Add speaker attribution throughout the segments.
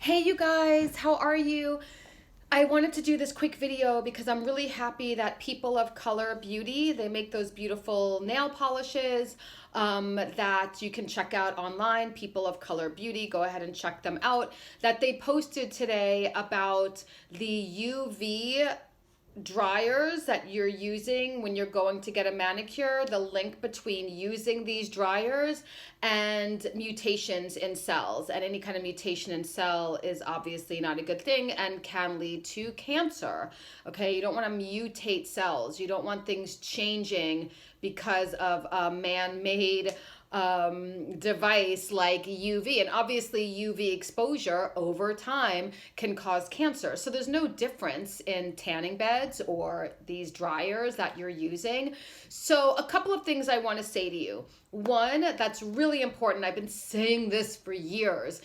Speaker 1: Hey you guys, how are you? I wanted to do this quick video because I'm really happy that People of Color Beauty, they make those beautiful nail polishes that you can check out online, People of Color Beauty, go ahead and check them out, that they posted today about the UV dryers that you're using when you're going to get a manicure, the link between using these dryers and mutations in cells. And any kind of mutation in cell is obviously not a good thing and can lead to cancer. Okay, you don't want to mutate cells. You don't want things changing because of a man-made device like UV. And obviously UV exposure over time can cause cancer. So there's no difference in tanning beds or these dryers that you're using. So a couple of things I want to say to you. One, that's really important. I've been saying this for years.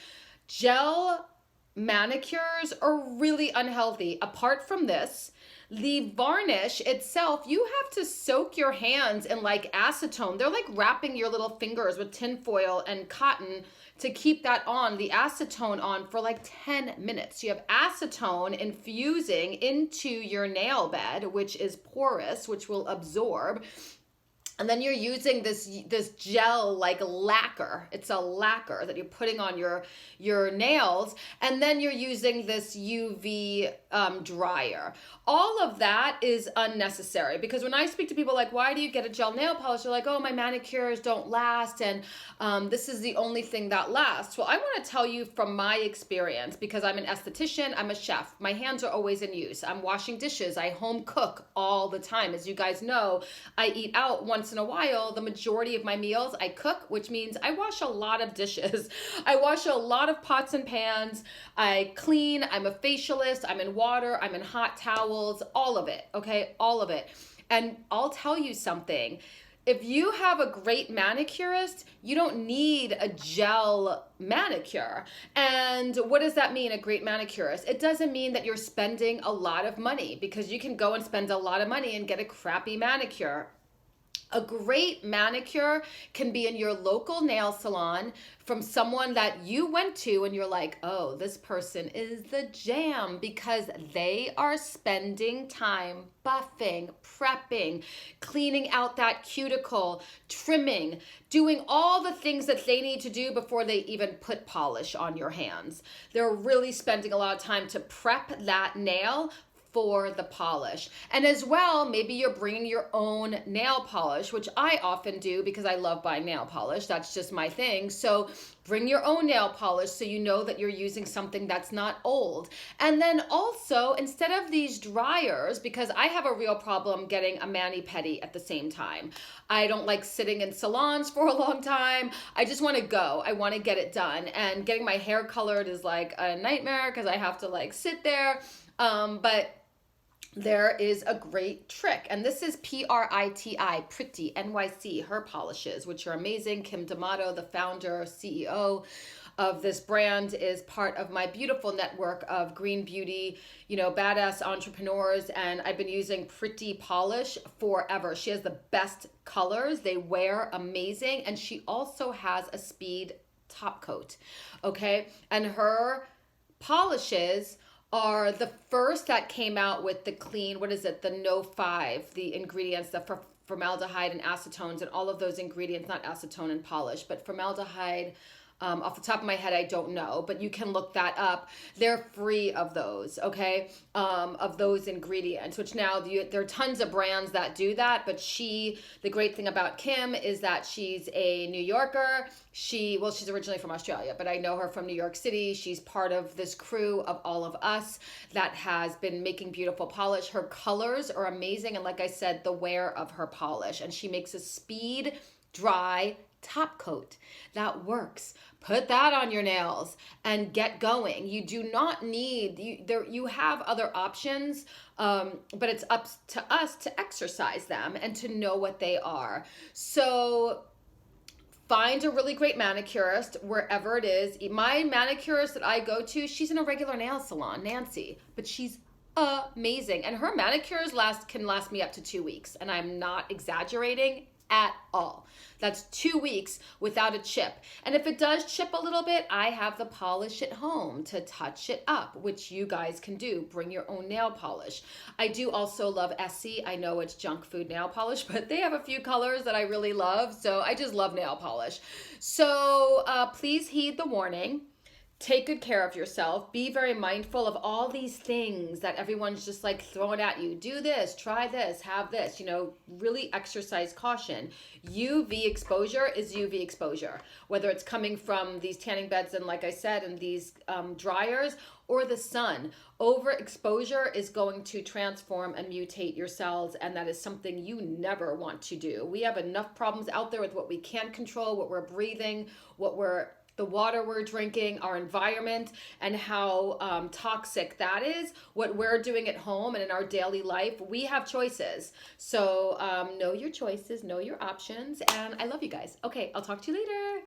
Speaker 1: Gel manicures are really unhealthy. Apart from this, the varnish itself, you have to soak your hands in like acetone. They're like wrapping your little fingers with tinfoil and cotton to keep that on, the acetone on for like 10 minutes. You have acetone infusing into your nail bed, which is porous, which will absorb. And then you're using this gel like lacquer. It's a lacquer that you're putting on your nails. And then you're using this UV dryer. All of that is unnecessary because when I speak to people like, why do you get a gel nail polish? They're like, oh, my manicures don't last. And this is the only thing that lasts. Well, I want to tell you from my experience, because I'm an esthetician, I'm a chef. My hands are always in use. I'm washing dishes. I home cook all the time. As you guys know, I eat out once in a while. The majority of my meals I cook, which means I wash a lot of dishes. I wash a lot of pots and pans. I clean. I'm a facialist. I'm in water. I'm in hot towels. All of it. Okay. All of it. And I'll tell you something. If you have a great manicurist, you don't need a gel manicure. And what does that mean, a great manicurist? It doesn't mean that you're spending a lot of money, because you can go and spend a lot of money and get a crappy manicure. A great manicure can be in your local nail salon from someone that you went to and you're like, oh, this person is the jam, because they are spending time buffing, prepping, cleaning out that cuticle, trimming, doing all the things that they need to do before they even put polish on your hands. They're really spending a lot of time to prep that nail for the polish. And as well, maybe you're bringing your own nail polish, which I often do because I love buying nail polish. That's just my thing. So bring your own nail polish so you know that you're using something that's not old. And then also, instead of these dryers, because I have a real problem getting a mani-pedi at the same time. I don't like sitting in salons for a long time. I just want to go. I want to get it done. And getting my hair colored is like a nightmare because I have to like sit there. But there is a great trick, and this is PRITI, Pretty, NYC, her polishes, which are amazing. Kim D'Amato, the founder, CEO of this brand, is part of my beautiful network of green beauty, badass entrepreneurs, and I've been using Pretty polish forever. She has the best colors. They wear amazing, and she also has a speed top coat, okay? And her polishes are the first that came out with the clean, the No 5, the ingredients, the formaldehyde and acetones and all of those ingredients, not acetone and polish, but formaldehyde. Off the top of my head, I don't know, but you can look that up. They're free of those, okay? Of those ingredients, which now there are tons of brands that do that, but the great thing about Kim is that she's a New Yorker. She's originally from Australia, but I know her from New York City. She's part of this crew of all of us that has been making beautiful polish. Her colors are amazing, and like I said, the wear of her polish, and she makes a speed dry top coat that works. Put that on your nails and get going. You do not need, you have other options, but it's up to us to exercise them and to know what they are. So find a really great manicurist wherever it is. My manicurist that I go to, she's in a regular nail salon, Nancy, but she's amazing. And her manicures can last me up to 2 weeks. And I'm not exaggerating. at all. That's 2 weeks without a chip. And if it does chip a little bit, I have the polish at home to touch it up, which you guys can do. Bring your own nail polish. I do also love Essie. I know it's junk food nail polish, but they have a few colors that I really love. So I just love nail polish. So please heed the warning. Take good care of yourself. Be very mindful of all these things that everyone's just like throwing at you. Do this, try this, have this, really exercise caution. UV exposure is UV exposure, whether it's coming from these tanning beds and, like I said, and these dryers, or the sun. Overexposure is going to transform and mutate your cells, and that is something you never want to do. We have enough problems out there with what we can't control, what we're breathing, the water we're drinking, our environment, and how toxic that is. What we're doing at home and in our daily life, we have choices. So know your choices, know your options, and I love you guys. Okay, I'll talk to you later.